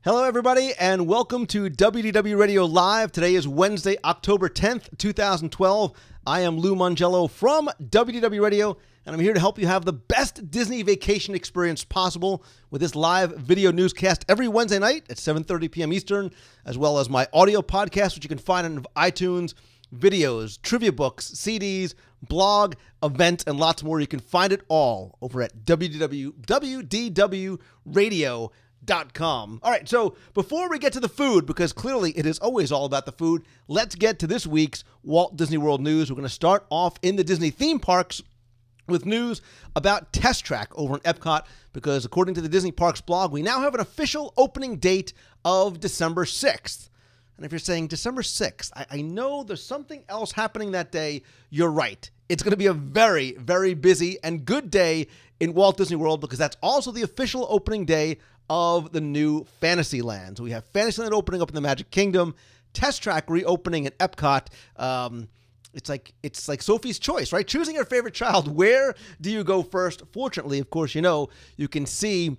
Hello, everybody, and welcome to WDW Radio Live. Today is Wednesday, October 10th, 2012. I am Lou Mongello from WDW Radio, and I'm here to help you have the best Disney vacation experience possible with this live video newscast every Wednesday night at 7:30 p.m. Eastern, as well as my audio podcast, which you can find on iTunes, videos, trivia books, CDs, blog, events, and lots more. You can find it all over at WDW Radio. .com. All right, so before we get to the food, because clearly it is always all about the food, let's get to this week's Walt Disney World news. We're going to start off in the Disney theme parks with news about Test Track over in Epcot, because according to the Disney Parks blog, we now have an official opening date of December 6th. And if you're saying December 6th, I know there's something else happening that day. You're right. It's going to be a very, very busy and good day in Walt Disney World, because that's also the official opening day of the new Fantasyland. So we have Fantasyland opening up in the Magic Kingdom, Test Track reopening at Epcot. It's like Sophie's Choice, right? Choosing your favorite child. Where do you go first? Fortunately, of course, you can see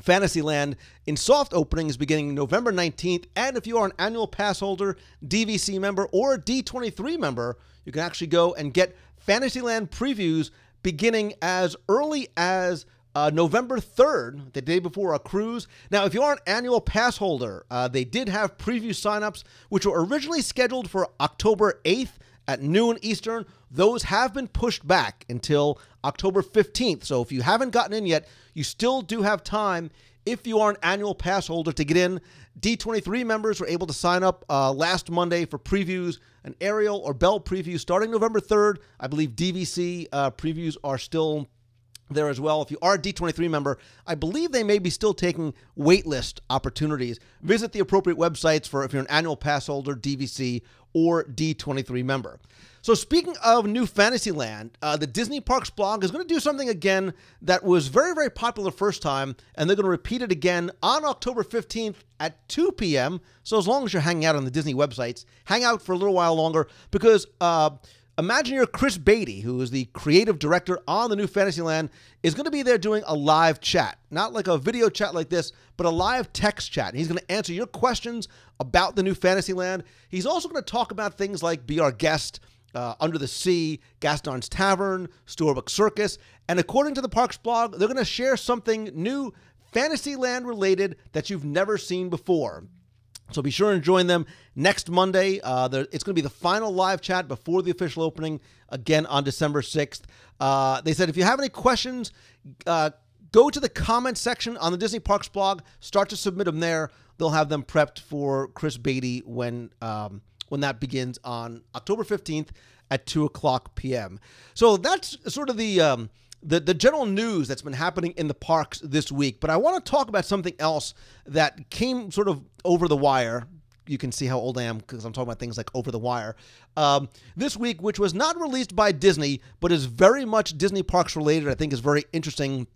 Fantasyland in soft openings beginning November 19th. And if you are an annual pass holder, DVC member, or a D23 member, you can actually go and get Fantasyland previews beginning as early as November 3rd, the day before a cruise. Now, if you are an annual pass holder, they did have preview signups, which were originally scheduled for October 8th at noon Eastern. Those have been pushed back until October 15th. So if you haven't gotten in yet, you still do have time if you are an annual pass holder to get in. D23 members were able to sign up last Monday for previews, an Ariel or Belle preview starting November 3rd. I believe DVC previews are still there as well. If you are a D23 member, I believe they may be still taking waitlist opportunities. Visit the appropriate websites for if you're an annual pass holder, DVC, or D23 member. So speaking of new Fantasyland, the Disney Parks blog is going to do something again that was very, very popular first time, and they're going to repeat it again on October 15th at 2 p.m. So as long as you're hanging out on the Disney websites, hang out for a little while longer, because imagine you're Chris Beatty, who is the creative director on the new Fantasyland, is going to be there doing a live chat. Not like a video chat like this, but a live text chat. And he's going to answer your questions about the new Fantasyland. He's also going to talk about things like Be Our Guest, Under the Sea, Gaston's Tavern, Storybook Circus. And according to the Parks blog, they're going to share something new Fantasyland related that you've never seen before. So be sure and join them next Monday. It's going to be the final live chat before the official opening, again on December 6th. They said if you have any questions, go to the comments section on the Disney Parks blog. Start to submit them there. They'll have them prepped for Chris Beatty when that begins on October 15th at 2 o'clock p.m. So that's sort of the general news that's been happening in the parks this week. But I want to talk about something else that came sort of over the wire. You can see how old I am because I'm talking about things like over the wire. This week, which was not released by Disney, but is very much Disney Parks related, I think is very interesting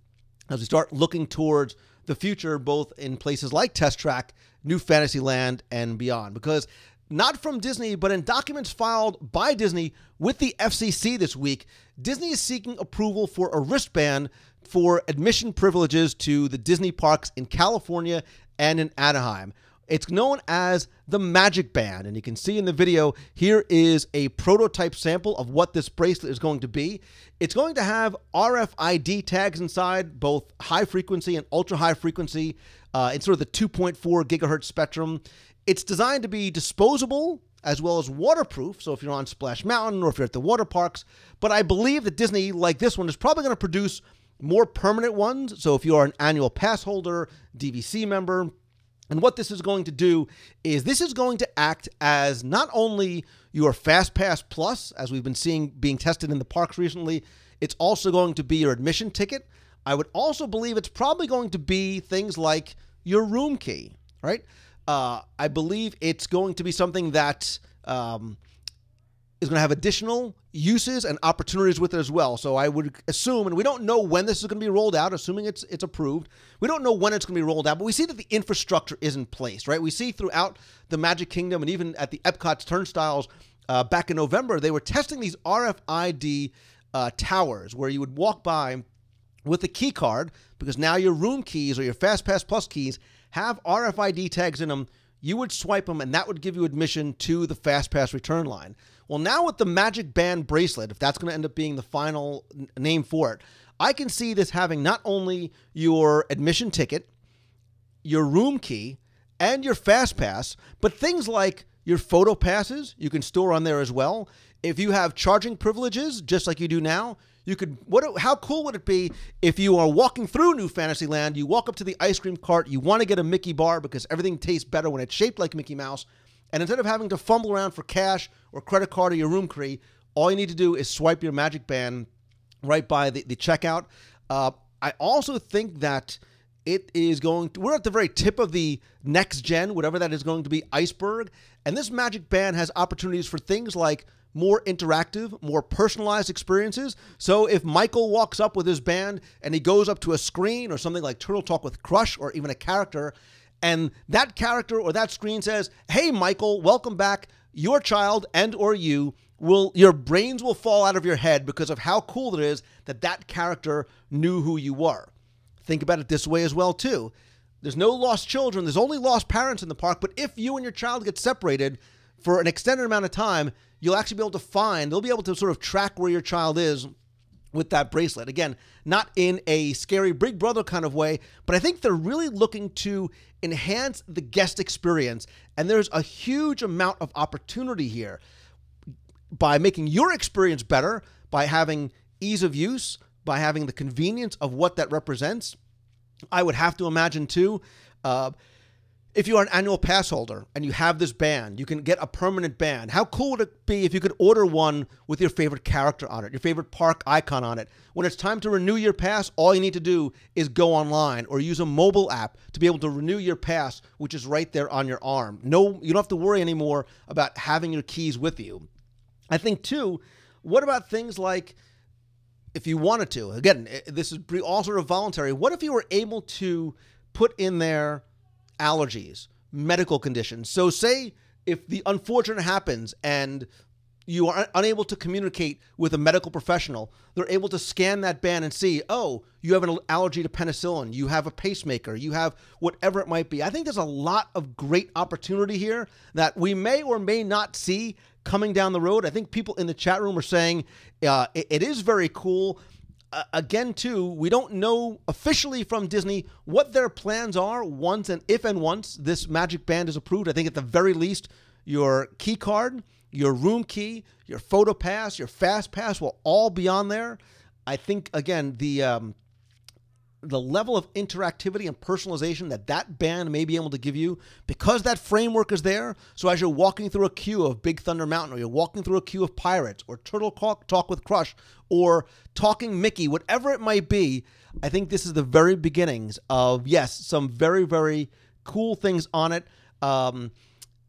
as we start looking towards the future, both in places like Test Track, New Fantasyland, and beyond. Because not from Disney, but in documents filed by Disney with the FCC this week, Disney is seeking approval for a wristband for admission privileges to the Disney parks in California and in Anaheim. It's known as the Magic Band, and you can see in the video, here is a prototype sample of what this bracelet is going to be. It's going to have RFID tags inside, both high frequency and ultra high frequency. It's sort of the 2.4 gigahertz spectrum. It's designed to be disposable as well as waterproof, so if you're on Splash Mountain or if you're at the water parks. But I believe that Disney, like this one, is probably going to produce more permanent ones. So if you are an annual pass holder, DVC member, and what this is going to do is this is going to act as not only your Fast Pass Plus, as we've been seeing being tested in the parks recently, it's also going to be your admission ticket. I would also believe it's probably going to be things like your room key, right? I believe it's going to be something that is going to have additional uses and opportunities with it as well. So I would assume, and we don't know when this is going to be rolled out, assuming it's approved. We don't know when it's going to be rolled out, but we see that the infrastructure is in place, right? We see throughout the Magic Kingdom and even at the Epcot's turnstiles back in November, they were testing these RFID towers where you would walk by with a key card, because now your room keys or your FastPass Plus keys have RFID tags in them, you would swipe them, and that would give you admission to the FastPass return line. Well, now with the Magic Band bracelet, if that's going to end up being the final name for it, I can see this having not only your admission ticket, your room key, and your FastPass, but things like your photo passes you can store on there as well. If you have charging privileges, just like you do now, you could. How cool would it be if you are walking through New Fantasyland, you walk up to the ice cream cart, you want to get a Mickey bar because everything tastes better when it's shaped like Mickey Mouse, and instead of having to fumble around for cash or credit card or your room key, all you need to do is swipe your Magic Band right by the checkout. I also think that it is going to, we're at the very tip of the next gen, whatever that is going to be, iceberg, and this Magic Band has opportunities for things like more interactive, more personalized experiences. So if Michael walks up with his band and he goes up to a screen or something like Turtle Talk with Crush or even a character, and that character or that screen says, "Hey, Michael, welcome back. Your child and or your brains will fall out of your head because of how cool it is that that character knew who you were." Think about it this way as well, too. There's no lost children. There's only lost parents in the park. But if you and your child get separated for an extended amount of time, you'll actually be able to they'll be able to sort of track where your child is with that bracelet. Again, not in a scary Big Brother kind of way, but I think they're really looking to enhance the guest experience. And there's a huge amount of opportunity here by making your experience better, by having ease of use, by having the convenience of what that represents. I would have to imagine, too, if you are an annual pass holder and you have this band, you can get a permanent band. How cool would it be if you could order one with your favorite character on it, your favorite park icon on it? When it's time to renew your pass, all you need to do is go online or use a mobile app to be able to renew your pass, which is right there on your arm. No, you don't have to worry anymore about having your keys with you. I think, too, what about things like, if you wanted to, again, this is all sort of voluntary, what if you were able to put in there allergies, medical conditions? So say if the unfortunate happens and you are unable to communicate with a medical professional, they're able to scan that band and see, oh, you have an allergy to penicillin, you have a pacemaker, you have whatever it might be. I think there's a lot of great opportunity here that we may or may not see coming down the road. I think people in the chat room are saying it is very cool. Again, too, we don't know officially from Disney what their plans are once this Magic Band is approved. I think at the very least, your key card, your room key, your photo pass, your fast pass will all be on there. I think, again, the level of interactivity and personalization that band may be able to give you, because that framework is there. So as you're walking through a queue of Big Thunder Mountain, or you're walking through a queue of Pirates, or Turtle Talk with Crush, or Talking Mickey, whatever it might be, I think this is the very beginnings of, yes, some very, very cool things on it.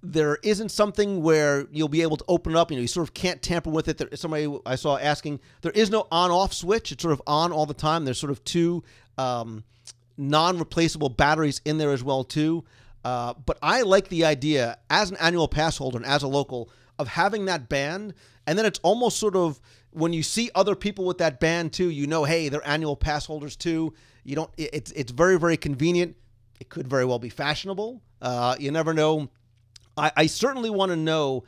There isn't something where you'll be able to open it up. You sort of can't tamper with it. Somebody I saw asking, there is no on-off switch. It's sort of on all the time. There's sort of two non-replaceable batteries in there as well, too. But I like the idea, as an annual pass holder and as a local, of having that band. And then it's almost sort of, when you see other people with that band, too, hey, they're annual pass holders, too. It's very, very convenient. It could very well be fashionable. You never know. I certainly want to know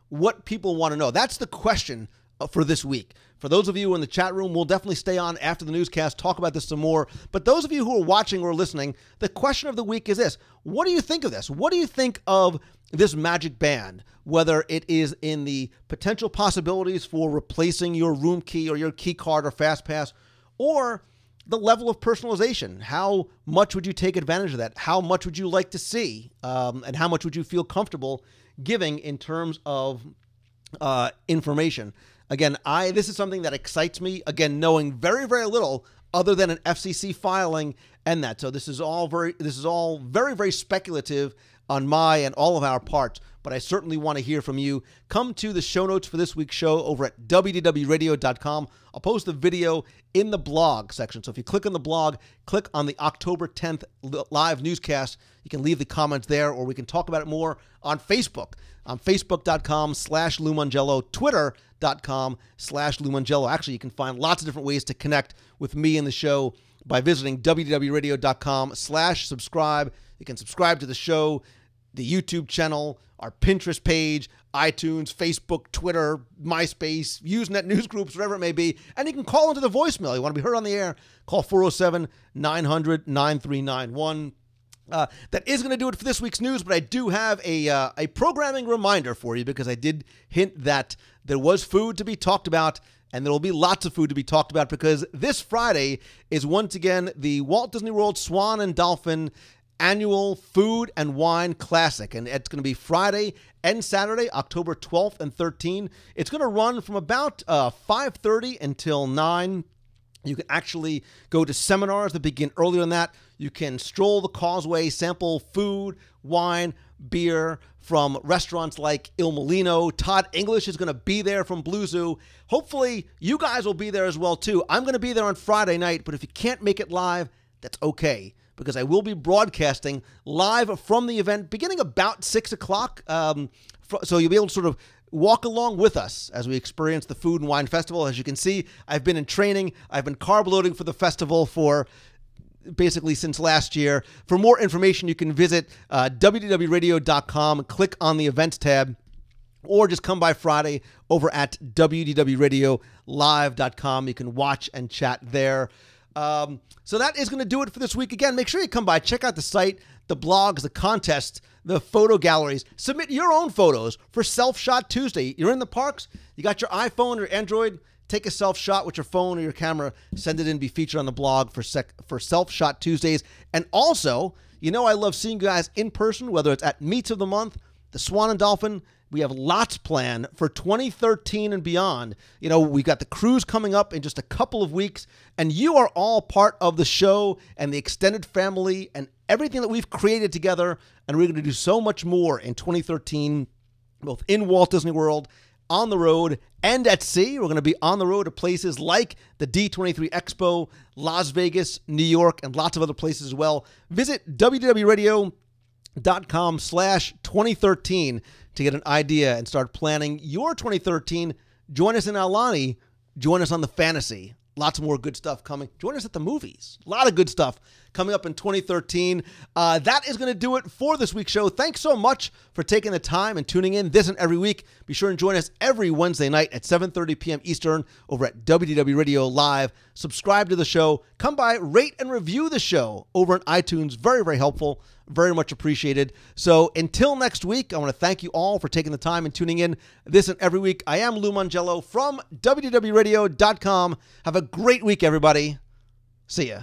what people want to know. That's the question for this week. For those of you in the chat room, we'll definitely stay on after the newscast, talk about this some more. But those of you who are watching or listening, the question of the week is this. What do you think of this? What do you think of this Magic Band? Whether it is in the potential possibilities for replacing your room key or your key card or fast pass, or the level of personalization. How much would you take advantage of that? How much would you like to see? And how much would you feel comfortable giving in terms of information? Again, this is something that excites me. Again, knowing very, very little other than an FCC filing and that. So this is all very, very speculative on my and all of our parts. But I certainly want to hear from you. Come to the show notes for this week's show over at WDWRadio.com. I'll post the video in the blog section. So if you click on the blog, click on the October 10th live newscast. You can leave the comments there, or we can talk about it more on Facebook. On Facebook.com/Lou Mongello, Twitter.com/Lou Mongello. Actually, you can find lots of different ways to connect with me and the show by visiting wdwradio.com/subscribe. You can subscribe to the show, the YouTube channel, our Pinterest page, iTunes, Facebook, Twitter, MySpace, Usenet news groups, whatever it may be. And you can call into the voicemail. You want to be heard on the air, call 407-900-9391. That is going to do it for this week's news, but I do have a programming reminder for you because I did hint that there was food to be talked about, and there will be lots of food to be talked about because this Friday is once again the Walt Disney World Swan and Dolphin Annual Food and Wine Classic, and it's going to be Friday and Saturday, October 12th and 13th. It's going to run from about 5:30 until 9. You can actually go to seminars that begin earlier than that. You can stroll the causeway, sample food, wine, beer from restaurants like Il Molino. Todd English is going to be there from Blue Zoo. Hopefully, you guys will be there as well, too. I'm going to be there on Friday night, but if you can't make it live, that's okay, because I will be broadcasting live from the event beginning about 6 o'clock. So you'll be able to sort of walk along with us as we experience the Food and Wine Festival. As you can see, I've been in training. I've been carb loading for the festival for basically since last year. For more information, you can visit WDWRadio.com, click on the events tab, or just come by Friday over at WDWRadioLive.com. You can watch and chat there. So that is going to do it for this week. Again, make sure you come by, check out the site, the blogs, the contests, the photo galleries. Submit your own photos for Self Shot Tuesday. You're in the parks, you got your iPhone or Android, take a self shot with your phone or your camera, send it in, be featured on the blog for Self Shot Tuesdays. And also, you know I love seeing you guys in person, whether it's at Meets of the Month, the Swan and Dolphin. We have lots planned for 2013 and beyond. You know, we got the cruise coming up in just a couple of weeks, and you are all part of the show and the extended family and everything that we've created together, and we're going to do so much more in 2013, both in Walt Disney World, on the road, and at sea. We're going to be on the road to places like the D23 Expo, Las Vegas, New York, and lots of other places as well. Visit www.radio.com/2013 to get an idea and start planning your 2013. Join us in Aulani. Join us on the Fantasy. Lots more good stuff coming. Join us at the movies. A lot of good stuff coming up in 2013. That is going to do it for this week's show. Thanks so much for taking the time and tuning in this and every week. Be sure and join us every Wednesday night at 7:30 p.m. Eastern over at WDW Radio Live. Subscribe to the show. Come by, rate and review the show over on iTunes. Very, very helpful. Very much appreciated. So until next week, I want to thank you all for taking the time and tuning in this and every week. I am Lou Mongello from WDWRadio.com. Have a great week, everybody. See ya.